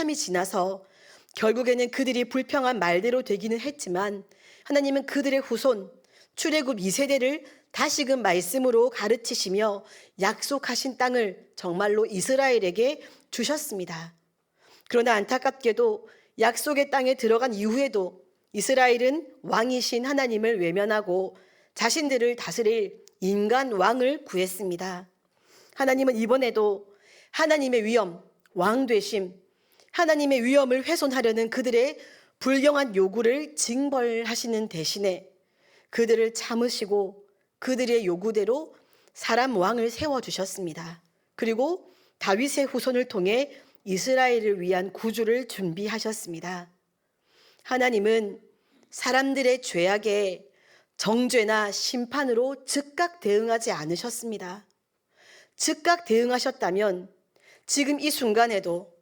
한참이 지나서 결국에는 그들이 불평한 말대로 되기는 했지만 하나님은 그들의 후손 출애굽 2세대를 다시금 말씀으로 가르치시며 약속하신 땅을 정말로 이스라엘에게 주셨습니다. 그러나 안타깝게도 약속의 땅에 들어간 이후에도 이스라엘은 왕이신 하나님을 외면하고 자신들을 다스릴 인간 왕을 구했습니다. 하나님은 이번에도 하나님의 위엄, 왕 되심, 하나님의 위엄을 훼손하려는 그들의 불경한 요구를 징벌하시는 대신에 그들을 참으시고 그들의 요구대로 사람 왕을 세워주셨습니다. 그리고 다윗의 후손을 통해 이스라엘을 위한 구주를 준비하셨습니다. 하나님은 사람들의 죄악에 정죄나 심판으로 즉각 대응하지 않으셨습니다. 즉각 대응하셨다면 지금 이 순간에도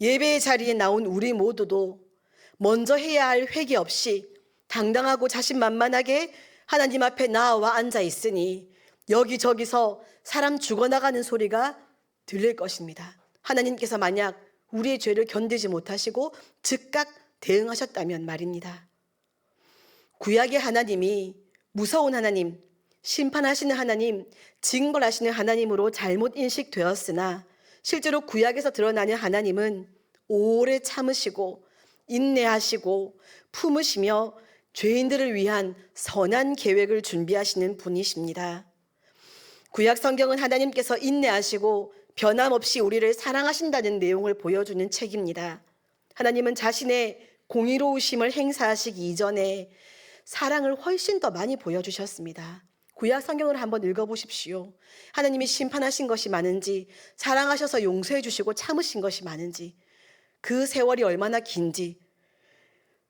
예배의 자리에 나온 우리 모두도 먼저 해야 할 회개 없이 당당하고 자신만만하게 하나님 앞에 나와 앉아 있으니 여기저기서 사람 죽어나가는 소리가 들릴 것입니다. 하나님께서 만약 우리의 죄를 견디지 못하시고 즉각 대응하셨다면 말입니다. 구약의 하나님이 무서운 하나님, 심판하시는 하나님, 징벌하시는 하나님으로 잘못 인식되었으나 실제로 구약에서 드러나는 하나님은 오래 참으시고 인내하시고 품으시며 죄인들을 위한 선한 계획을 준비하시는 분이십니다. 구약 성경은 하나님께서 인내하시고 변함없이 우리를 사랑하신다는 내용을 보여주는 책입니다. 하나님은 자신의 공의로우심을 행사하시기 이전에 사랑을 훨씬 더 많이 보여주셨습니다. 구약 성경을 한번 읽어보십시오. 하나님이 심판하신 것이 많은지, 사랑하셔서 용서해 주시고 참으신 것이 많은지, 그 세월이 얼마나 긴지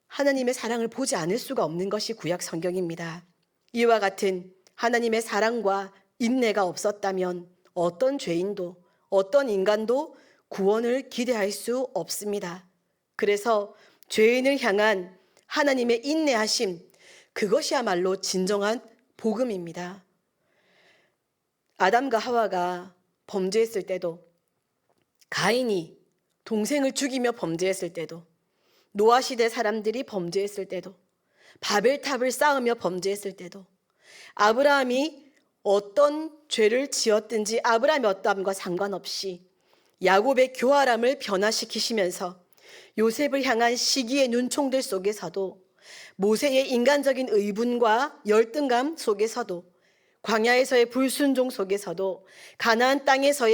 하나님의 사랑을 보지 않을 수가 없는 것이 구약 성경입니다. 이와 같은 하나님의 사랑과 인내가 없었다면 어떤 죄인도 어떤 인간도 구원을 기대할 수 없습니다. 그래서 죄인을 향한 하나님의 인내하심, 그것이야말로 진정한 복음입니다. 아담과 하와가 범죄했을 때도, 가인이 동생을 죽이며 범죄했을 때도, 노아 시대 사람들이 범죄했을 때도, 바벨탑을 쌓으며 범죄했을 때도, 아브라함이 어떤 죄를 지었든지 아브라함의 어떠함과 상관없이 야곱의 교활함을 변화시키시면서 요셉을 향한 시기의 눈총들 속에서도, 모세의 인간적인 의분과 열등감 속에서도, 광야에서의 불순종 속에서도, 가나안 땅에서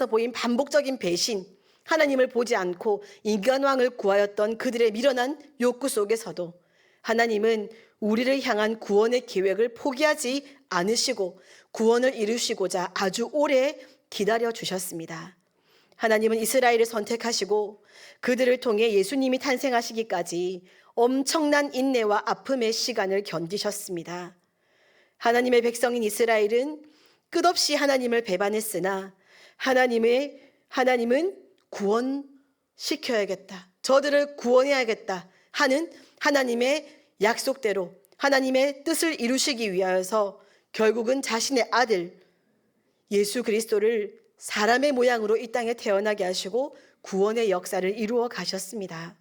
보인 반복적인 배신, 하나님을 보지 않고 인간왕을 구하였던 그들의 미련한 욕구 속에서도 하나님은 우리를 향한 구원의 계획을 포기하지 않으시고 구원을 이루시고자 아주 오래 기다려 주셨습니다. 하나님은 이스라엘을 선택하시고 그들을 통해 예수님이 탄생하시기까지 엄청난 인내와 아픔의 시간을 견디셨습니다. 하나님의 백성인 이스라엘은 끝없이 하나님을 배반했으나 하나님은 구원시켜야겠다, 저들을 구원해야겠다 하는 하나님의 약속대로 하나님의 뜻을 이루시기 위하여서 결국은 자신의 아들 예수 그리스도를 사람의 모양으로 이 땅에 태어나게 하시고 구원의 역사를 이루어 가셨습니다.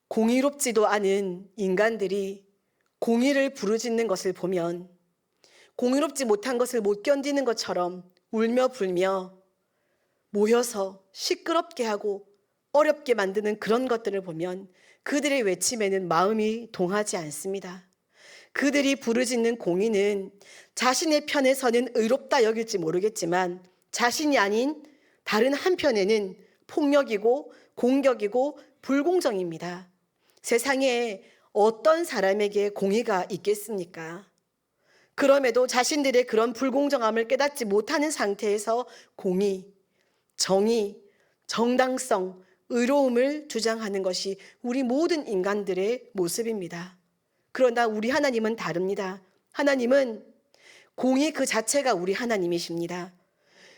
공의롭지도 않은 인간들이 공의를 부르짖는 것을 보면 공의롭지 못한 것을 못 견디는 것처럼 울며 불며 모여서 시끄럽게 하고 어렵게 만드는 그런 것들을 보면 그들의 외침에는 마음이 동하지 않습니다. 그들이 부르짖는 공의는 자신의 편에 서는 의롭다 여길지 모르겠지만 자신이 아닌 다른 한편에는 폭력이고 공격이고 불공정입니다. 세상에 어떤 사람에게 공의가 있겠습니까? 그럼에도 자신들의 그런 불공정함을 깨닫지 못하는 상태에서 공의, 정의, 정당성, 의로움을 주장하는 것이 우리 모든 인간들의 모습입니다. 그러나 우리 하나님은 다릅니다. 하나님은 공의 그 자체가 우리 하나님이십니다.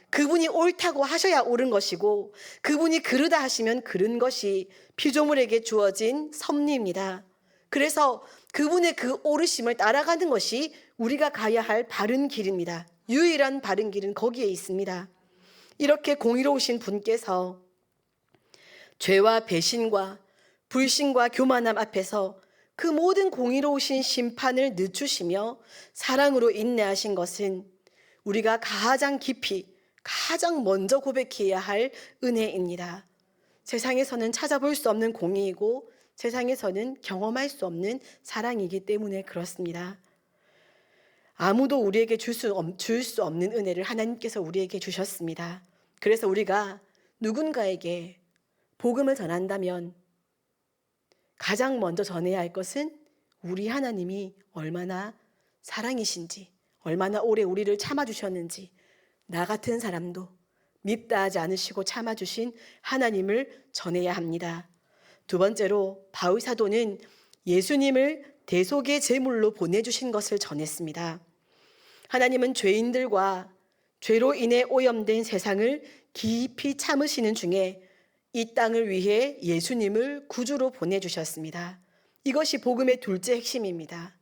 그분이 옳다고 하셔야 옳은 것이고 그분이 그르다 하시면 그른 것이 피조물에게 주어진 섭리입니다. 그래서 그분의 그 옳으심을 따라가는 것이 우리가 가야 할 바른 길입니다. 유일한 바른 길은 거기에 있습니다. 이렇게 공의로우신 분께서 죄와 배신과 불신과 교만함 앞에서 그 모든 공의로우신 심판을 늦추시며 사랑으로 인내하신 것은 우리가 가장 깊이, 가장 먼저 고백해야 할 은혜입니다. 세상에서는 찾아볼 수 없는 공의이고 세상에서는 경험할 수 없는 사랑이기 때문에 그렇습니다. 아무도 우리에게 줄 수 없는 은혜를 하나님께서 우리에게 주셨습니다. 그래서 우리가 누군가에게 복음을 전한다면 가장 먼저 전해야 할 것은 우리 하나님이 얼마나 사랑이신지, 얼마나 오래 우리를 참아주셨는지, 나 같은 사람도 밉다 하지 않으시고 참아주신 하나님을 전해야 합니다. 두 번째로 바울 사도는 예수님을 대속의 제물로 보내주신 것을 전했습니다. 하나님은 죄인들과 죄로 인해 오염된 세상을 깊이 참으시는 중에 이 땅을 위해 예수님을 구주로 보내주셨습니다. 이것이 복음의 둘째 핵심입니다.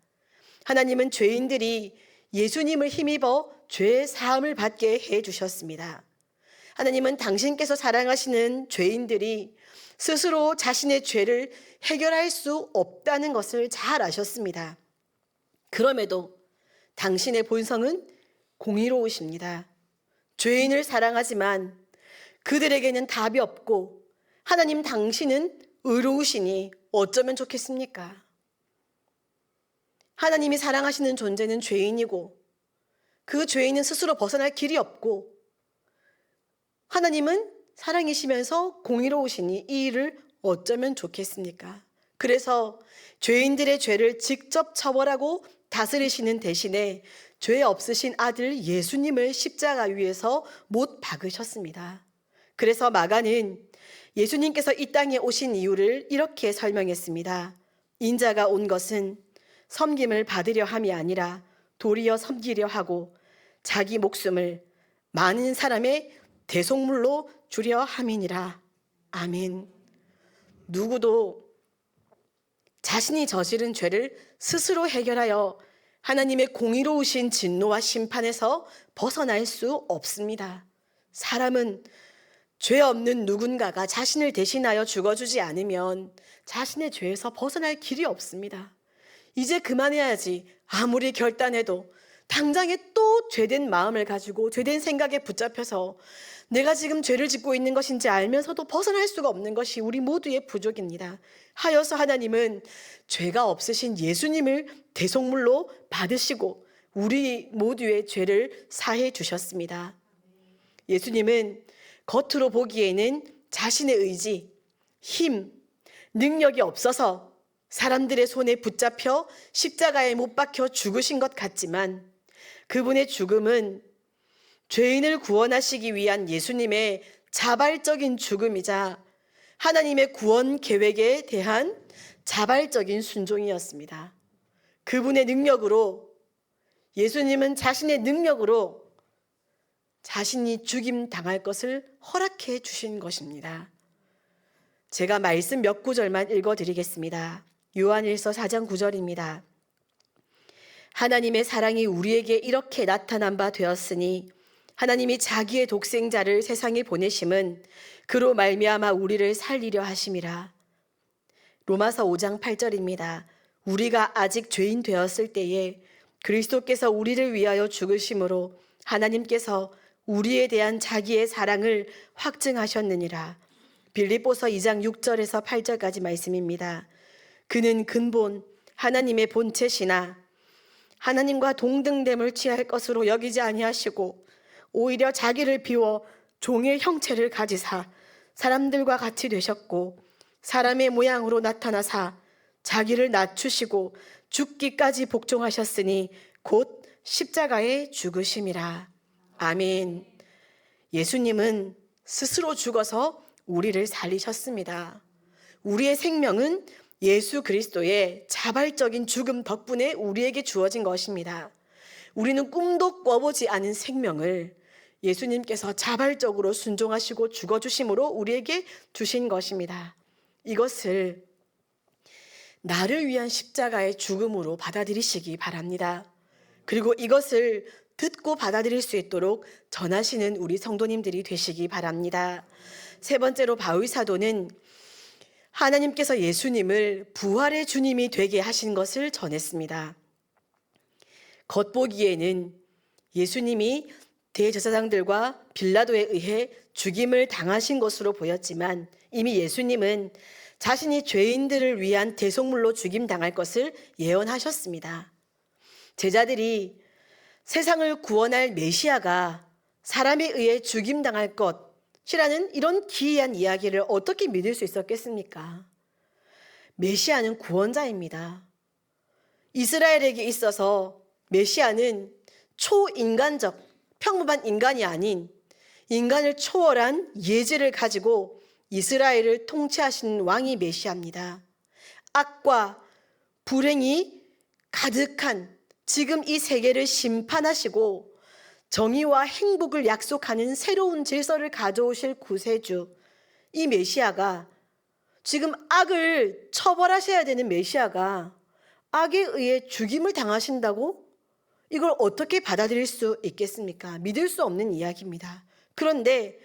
하나님은 죄인들이 예수님을 힘입어 죄의 사함을 받게 해주셨습니다. 하나님은 당신께서 사랑하시는 죄인들이 스스로 자신의 죄를 해결할 수 없다는 것을 잘 아셨습니다. 그럼에도 당신의 본성은 공의로우십니다. 죄인을 사랑하지만 그들에게는 답이 없고 하나님 당신은 의로우시니 어쩌면 좋겠습니까? 하나님이 사랑하시는 존재는 죄인이고 그 죄인은 스스로 벗어날 길이 없고 하나님은 사랑이시면서 공의로우시니 이 일을 어쩌면 좋겠습니까? 그래서 죄인들의 죄를 직접 처벌하고 다스리시는 대신에 죄 없으신 아들 예수님을 십자가 위에서 못 박으셨습니다. 그래서 마가는 예수님께서 이 땅에 오신 이유를 이렇게 설명했습니다. 인자가 온 것은 섬김을 받으려 함이 아니라 도리어 섬기려 하고 자기 목숨을 많은 사람의 대속물로 주려 함이니라. 아멘. 누구도 자신이 저지른 죄를 스스로 해결하여 하나님의 공의로우신 진노와 심판에서 벗어날 수 없습니다. 사람은 죄 없는 누군가가 자신을 대신하여 죽어주지 않으면 자신의 죄에서 벗어날 길이 없습니다. 이제 그만해야지 아무리 결단해도 당장에 또 죄된 마음을 가지고 죄된 생각에 붙잡혀서 내가 지금 죄를 짓고 있는 것인지 알면서도 벗어날 수가 없는 것이 우리 모두의 부족입니다. 하여서 하나님은 죄가 없으신 예수님을 대속물로 받으시고 우리 모두의 죄를 사해 주셨습니다. 예수님은 겉으로 보기에는 자신의 의지, 힘, 능력이 없어서 사람들의 손에 붙잡혀 십자가에 못 박혀 죽으신 것 같지만 그분의 죽음은 죄인을 구원하시기 위한 예수님의 자발적인 죽음이자 하나님의 구원 계획에 대한 자발적인 순종이었습니다. 그분의 능력으로, 예수님은 자신의 능력으로 자신이 죽임 당할 것을 허락해 주신 것입니다. 제가 말씀 몇 구절만 읽어드리겠습니다. 요한일서 4장 9절입니다. 하나님의 사랑이 우리에게 이렇게 나타난 바 되었으니 하나님이 자기의 독생자를 세상에 보내심은 그로 말미암아 우리를 살리려 하심이라. 로마서 5장 8절입니다. 우리가 아직 죄인 되었을 때에 그리스도께서 우리를 위하여 죽으심으로 하나님께서 우리에 대한 자기의 사랑을 확증하셨느니라. 빌립보서 2장 6절에서 8절까지 말씀입니다. 그는 근본 하나님의 본체시나 하나님과 동등됨을 취할 것으로 여기지 아니하시고 오히려 자기를 비워 종의 형체를 가지사 사람들과 같이 되셨고 사람의 모양으로 나타나사 자기를 낮추시고 죽기까지 복종하셨으니 곧 십자가에 죽으심이라. 아멘. 예수님은 스스로 죽어서 우리를 살리셨습니다. 우리의 생명은 예수 그리스도의 자발적인 죽음 덕분에 우리에게 주어진 것입니다. 우리는 꿈도 꿔보지 않은 생명을 예수님께서 자발적으로 순종하시고 죽어주심으로 우리에게 주신 것입니다. 이것을 나를 위한 십자가의 죽음으로 받아들이시기 바랍니다. 그리고 이것을 듣고 받아들일 수 있도록 전하시는 우리 성도님들이 되시기 바랍니다. 세 번째로 바울 사도는 하나님께서 예수님을 부활의 주님이 되게 하신 것을 전했습니다. 겉보기에는 예수님이 대제사장들과 빌라도에 의해 죽임을 당하신 것으로 보였지만 이미 예수님은 자신이 죄인들을 위한 대속물로 죽임당할 것을 예언하셨습니다. 제자들이 세상을 구원할 메시아가 사람에 의해 죽임당할 것이라는 이런 기이한 이야기를 어떻게 믿을 수 있었겠습니까? 메시아는 구원자입니다. 이스라엘에게 있어서 메시아는 초인간적, 평범한 인간이 아닌 인간을 초월한 예지를 가지고 이스라엘을 통치하시는 왕이 메시아입니다. 악과 불행이 가득한 지금 이 세계를 심판하시고 정의와 행복을 약속하는 새로운 질서를 가져오실 구세주, 이 메시아가 지금 악을 처벌하셔야 되는 메시아가 악에 의해 죽임을 당하신다고? 이걸 어떻게 받아들일 수 있겠습니까? 믿을 수 없는 이야기입니다. 그런데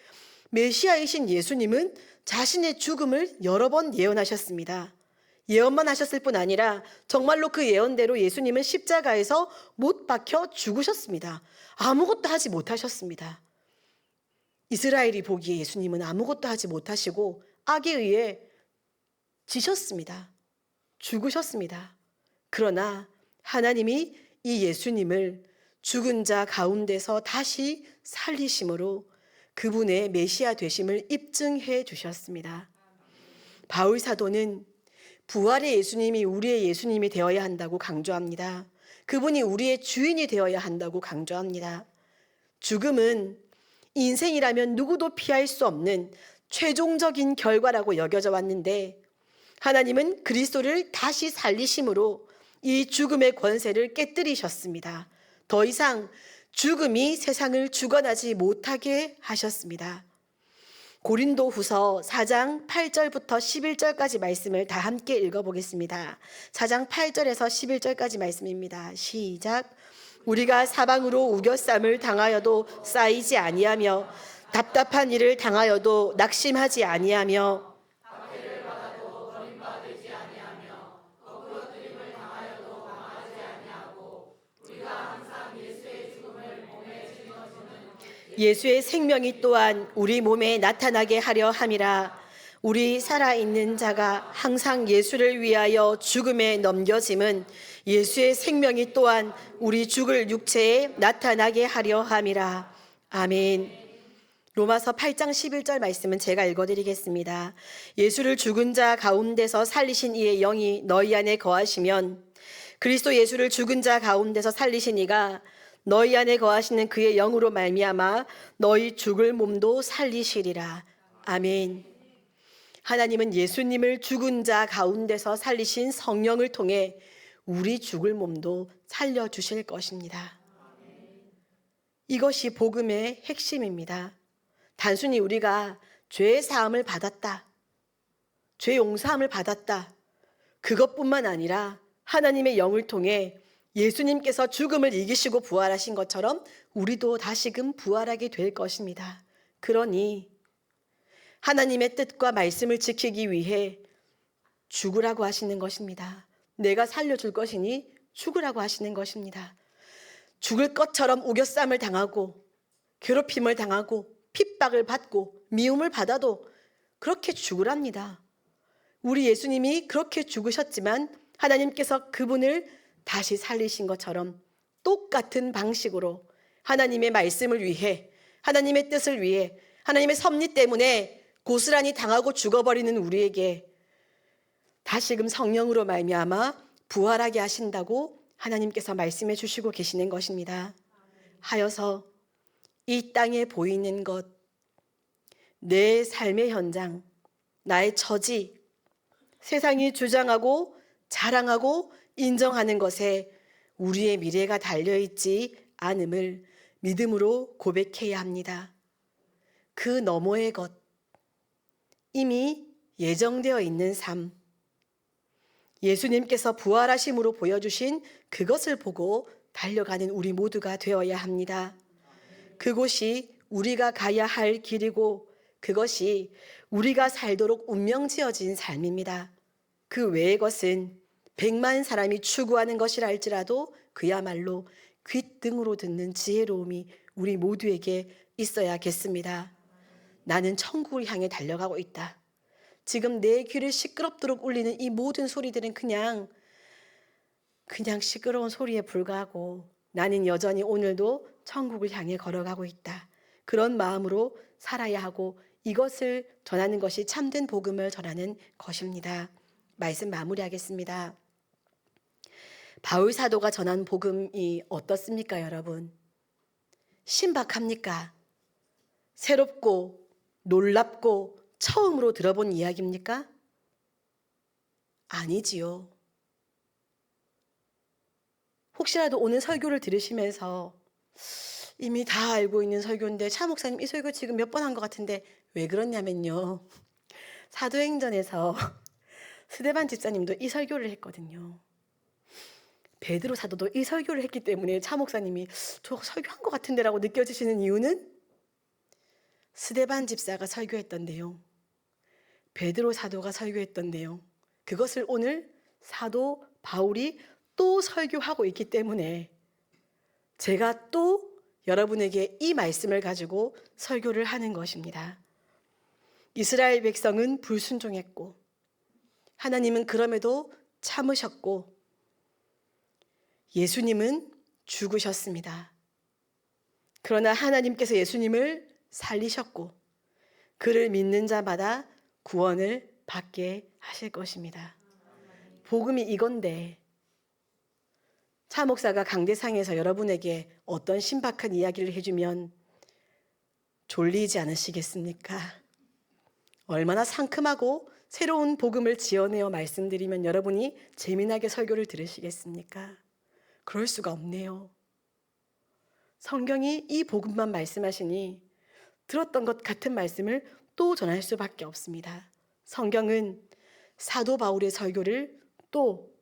메시아이신 예수님은 자신의 죽음을 여러 번 예언하셨습니다. 예언만 하셨을 뿐 아니라 정말로 그 예언대로 예수님은 십자가에서 못 박혀 죽으셨습니다. 아무것도 하지 못하셨습니다. 이스라엘이 보기에 예수님은 아무것도 하지 못하시고 악에 의해 지셨습니다. 죽으셨습니다. 그러나 하나님이 이 예수님을 죽은 자 가운데서 다시 살리심으로 그분의 메시아 되심을 입증해 주셨습니다. 바울 사도는 부활의 예수님이 우리의 예수님이 되어야 한다고 강조합니다. 그분이 우리의 주인이 되어야 한다고 강조합니다. 죽음은 인생이라면 누구도 피할 수 없는 최종적인 결과라고 여겨져 왔는데 하나님은 그리스도를 다시 살리심으로 이 죽음의 권세를 깨뜨리셨습니다. 더 이상 죽음이 세상을 주관하지 못하게 하셨습니다. 고린도후서 4장 8절부터 11절까지 말씀을 다 함께 읽어보겠습니다. 4장 8절에서 11절까지 말씀입니다. 시작. 우리가 사방으로 우겨쌈을 당하여도 쌓이지 아니하며 답답한 일을 당하여도 낙심하지 아니하며 예수의 생명이 또한 우리 몸에 나타나게 하려 함이라. 우리 살아있는 자가 항상 예수를 위하여 죽음에 넘겨짐은 예수의 생명이 또한 우리 죽을 육체에 나타나게 하려 함이라. 아멘. 로마서 8장 11절 말씀은 제가 읽어드리겠습니다. 예수를 죽은 자 가운데서 살리신 이의 영이 너희 안에 거하시면 그리스도 예수를 죽은 자 가운데서 살리신 이가 너희 안에 거하시는 그의 영으로 말미암아 너희 죽을 몸도 살리시리라. 아멘. 하나님은 예수님을 죽은 자 가운데서 살리신 성령을 통해 우리 죽을 몸도 살려주실 것입니다. 이것이 복음의 핵심입니다. 단순히 우리가 죄의 사함을 받았다, 죄 용서함을 받았다, 그것뿐만 아니라 하나님의 영을 통해 예수님께서 죽음을 이기시고 부활하신 것처럼 우리도 다시금 부활하게 될 것입니다. 그러니 하나님의 뜻과 말씀을 지키기 위해 죽으라고 하시는 것입니다. 내가 살려줄 것이니 죽으라고 하시는 것입니다. 죽을 것처럼 우겨쌈을 당하고 괴롭힘을 당하고 핍박을 받고 미움을 받아도 그렇게 죽으랍니다. 우리 예수님이 그렇게 죽으셨지만 하나님께서 그분을 다시 살리신 것처럼 똑같은 방식으로 하나님의 말씀을 위해, 하나님의 뜻을 위해, 하나님의 섭리 때문에 고스란히 당하고 죽어버리는 우리에게 다시금 성령으로 말미암아 부활하게 하신다고 하나님께서 말씀해 주시고 계시는 것입니다. 하여서 이 땅에 보이는 것, 내 삶의 현장, 나의 처지, 세상이 주장하고 자랑하고 인정하는 것에 우리의 미래가 달려있지 않음을 믿음으로 고백해야 합니다. 그 너머의 것, 이미 예정되어 있는 삶, 예수님께서 부활하심으로 보여주신 그것을 보고 달려가는 우리 모두가 되어야 합니다. 그곳이 우리가 가야 할 길이고 그것이 우리가 살도록 운명지어진 삶입니다. 그 외의 것은 100만 사람이 추구하는 것이라 할지라도 그야말로 귓등으로 듣는 지혜로움이 우리 모두에게 있어야겠습니다. 나는 천국을 향해 달려가고 있다. 지금 내 귀를 시끄럽도록 울리는 이 모든 소리들은 그냥 시끄러운 소리에 불과하고 나는 여전히 오늘도 천국을 향해 걸어가고 있다. 그런 마음으로 살아야 하고 이것을 전하는 것이 참된 복음을 전하는 것입니다. 말씀 마무리하겠습니다. 바울 사도가 전한 복음이 어떻습니까, 여러분? 신박합니까? 새롭고 놀랍고 처음으로 들어본 이야기입니까? 아니지요. 혹시라도 오늘 설교를 들으시면서 이미 다 알고 있는 설교인데 차 목사님 이 설교 지금 몇 번 한 것 같은데 왜 그러냐면요. 사도행전에서 스데반 집사님도 이 설교를 했거든요. 베드로 사도도 이 설교를 했기 때문에 차 목사님이 저 설교한 것 같은데 라고 느껴지시는 이유는 스데반 집사가 설교했던 내용, 베드로 사도가 설교했던 내용, 그것을 오늘 사도 바울이 또 설교하고 있기 때문에 제가 또 여러분에게 이 말씀을 가지고 설교를 하는 것입니다. 이스라엘 백성은 불순종했고 하나님은 그럼에도 참으셨고 예수님은 죽으셨습니다. 그러나 하나님께서 예수님을 살리셨고 그를 믿는 자마다 구원을 받게 하실 것입니다. 복음이 이건데 차 목사가 강대상에서 여러분에게 어떤 신박한 이야기를 해주면 졸리지 않으시겠습니까? 얼마나 상큼하고 새로운 복음을 지어내어 말씀드리면 여러분이 재미나게 설교를 들으시겠습니까? 그럴 수가 없네요. 성경이 이 복음만 말씀하시니 들었던 것 같은 말씀을 또 전할 수밖에 없습니다. 성경은 사도 바울의 설교를 또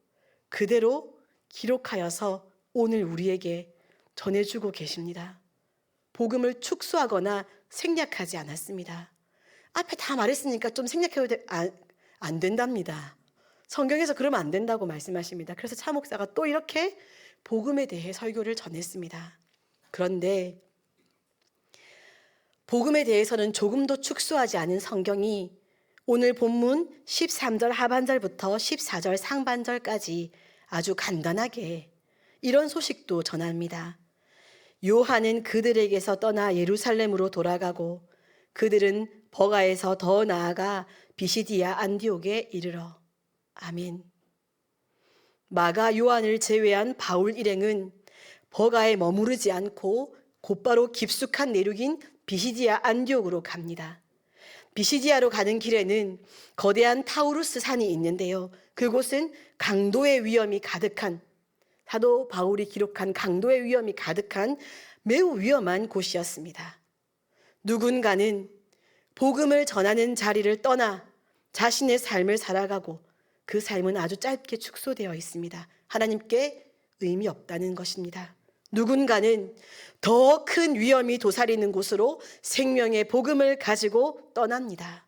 그대로 기록하여서 오늘 우리에게 전해주고 계십니다. 복음을 축소하거나 생략하지 않았습니다. 앞에 다 말했으니까 좀 생략해도 안 된답니다. 성경에서 그러면 안 된다고 말씀하십니다. 그래서 차 목사가 또 이렇게 복음에 대해 설교를 전했습니다. 그런데 복음에 대해서는 조금도 축소하지 않은 성경이 오늘 본문 13절 하반절부터 14절 상반절까지 아주 간단하게 이런 소식도 전합니다. 요한은 그들에게서 떠나 예루살렘으로 돌아가고 그들은 버가에서 더 나아가 비시디아 안디옥에 이르러 아멘. 마가 요한을 제외한 바울 일행은 버가에 머무르지 않고 곧바로 깊숙한 내륙인 비시디아 안디옥으로 갑니다. 비시디아로 가는 길에는 거대한 타우루스 산이 있는데요. 그곳은 강도의 위험이 가득한 사도 바울이 기록한 강도의 위험이 가득한 매우 위험한 곳이었습니다. 누군가는 복음을 전하는 자리를 떠나 자신의 삶을 살아가고 그 삶은 아주 짧게 축소되어 있습니다. 하나님께 의미 없다는 것입니다. 누군가는 더 큰 위험이 도사리는 곳으로 생명의 복음을 가지고 떠납니다.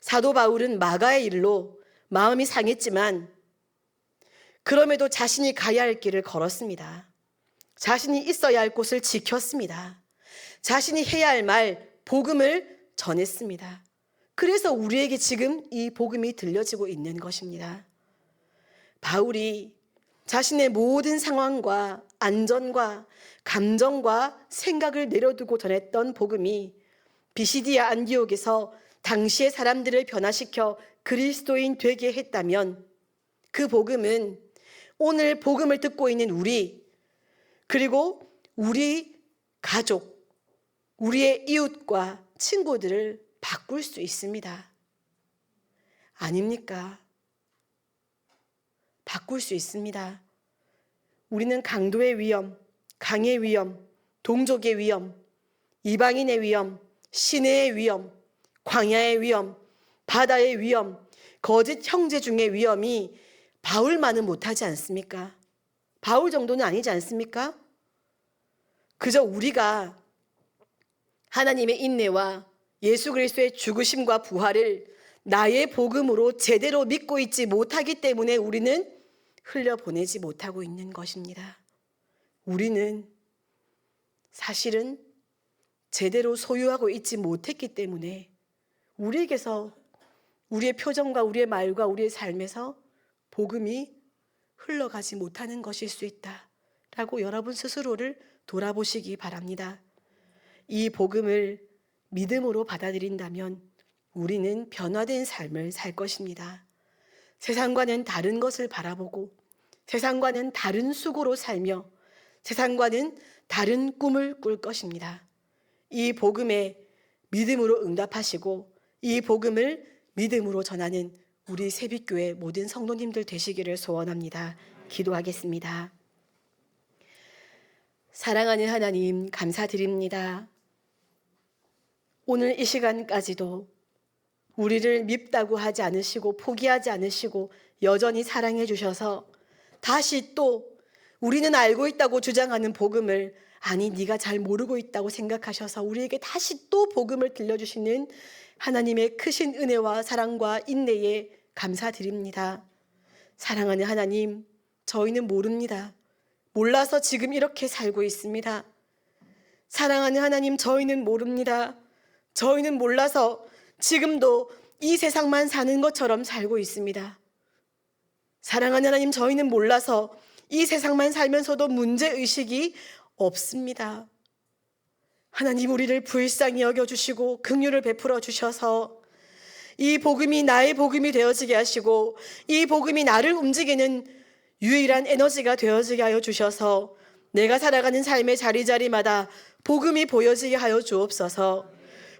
사도 바울은 마가의 일로 마음이 상했지만 그럼에도 자신이 가야 할 길을 걸었습니다. 자신이 있어야 할 곳을 지켰습니다. 자신이 해야 할 말, 복음을 전했습니다. 그래서 우리에게 지금 이 복음이 들려지고 있는 것입니다. 바울이 자신의 모든 상황과 안전과 감정과 생각을 내려두고 전했던 복음이 비시디아 안디옥에서 당시의 사람들을 변화시켜 그리스도인 되게 했다면 그 복음은 오늘 복음을 듣고 있는 우리 그리고 우리 가족, 우리의 이웃과 친구들을 바꿀 수 있습니다. 아닙니까? 바꿀 수 있습니다. 우리는 강도의 위험, 강의 위험, 동족의 위험, 이방인의 위험, 시내의 위험, 광야의 위험, 바다의 위험, 거짓 형제 중의 위험이 바울만은 못하지 않습니까? 바울 정도는 아니지 않습니까? 그저 우리가 하나님의 인내와 예수 그리스도의 죽으심과 부활을 나의 복음으로 제대로 믿고 있지 못하기 때문에 우리는 흘려보내지 못하고 있는 것입니다. 우리는 사실은 제대로 소유하고 있지 못했기 때문에 우리에게서 우리의 표정과 우리의 말과 우리의 삶에서 복음이 흘러가지 못하는 것일 수 있다라고 여러분 스스로를 돌아보시기 바랍니다. 이 복음을 믿음으로 받아들인다면 우리는 변화된 삶을 살 것입니다. 세상과는 다른 것을 바라보고 세상과는 다른 수고로 살며 세상과는 다른 꿈을 꿀 것입니다. 이 복음에 믿음으로 응답하시고 이 복음을 믿음으로 전하는 우리 새빛교회 모든 성도님들 되시기를 소원합니다. 기도하겠습니다. 사랑하는 하나님, 감사드립니다. 오늘 이 시간까지도 우리를 밉다고 하지 않으시고 포기하지 않으시고 여전히 사랑해 주셔서 다시 또 우리는 알고 있다고 주장하는 복음을 아니 네가 잘 모르고 있다고 생각하셔서 우리에게 다시 또 복음을 들려주시는 하나님의 크신 은혜와 사랑과 인내에 감사드립니다. 사랑하는 하나님, 저희는 모릅니다. 몰라서 지금 이렇게 살고 있습니다. 사랑하는 하나님, 저희는 모릅니다. 저희는 몰라서 지금도 이 세상만 사는 것처럼 살고 있습니다. 사랑하는 하나님, 저희는 몰라서 이 세상만 살면서도 문제의식이 없습니다. 하나님, 우리를 불쌍히 여겨주시고 긍휼을 베풀어 주셔서 이 복음이 나의 복음이 되어지게 하시고 이 복음이 나를 움직이는 유일한 에너지가 되어지게 하여 주셔서 내가 살아가는 삶의 자리자리마다 복음이 보여지게 하여 주옵소서.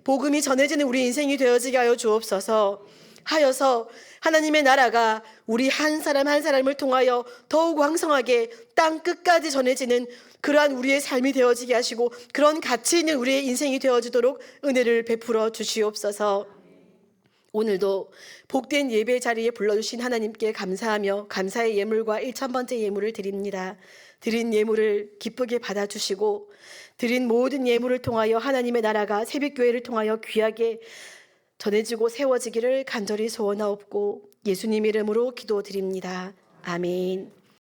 복음이 전해지는 우리 인생이 되어지게 하여 주옵소서. 하여서 하나님의 나라가 우리 한 사람 한 사람을 통하여 더욱 왕성하게 땅 끝까지 전해지는 그러한 우리의 삶이 되어지게 하시고 그런 가치 있는 우리의 인생이 되어지도록 은혜를 베풀어 주시옵소서. 오늘도 복된 예배 자리에 불러주신 하나님께 감사하며 감사의 예물과 1000번째 예물을 드립니다. 드린 예물을 기쁘게 받아주시고 드린 모든 예물을 통하여 하나님의 나라가 새벽교회를 통하여 귀하게 전해지고 세워지기를 간절히 소원하옵고 예수님 이름으로 기도드립니다. 아멘.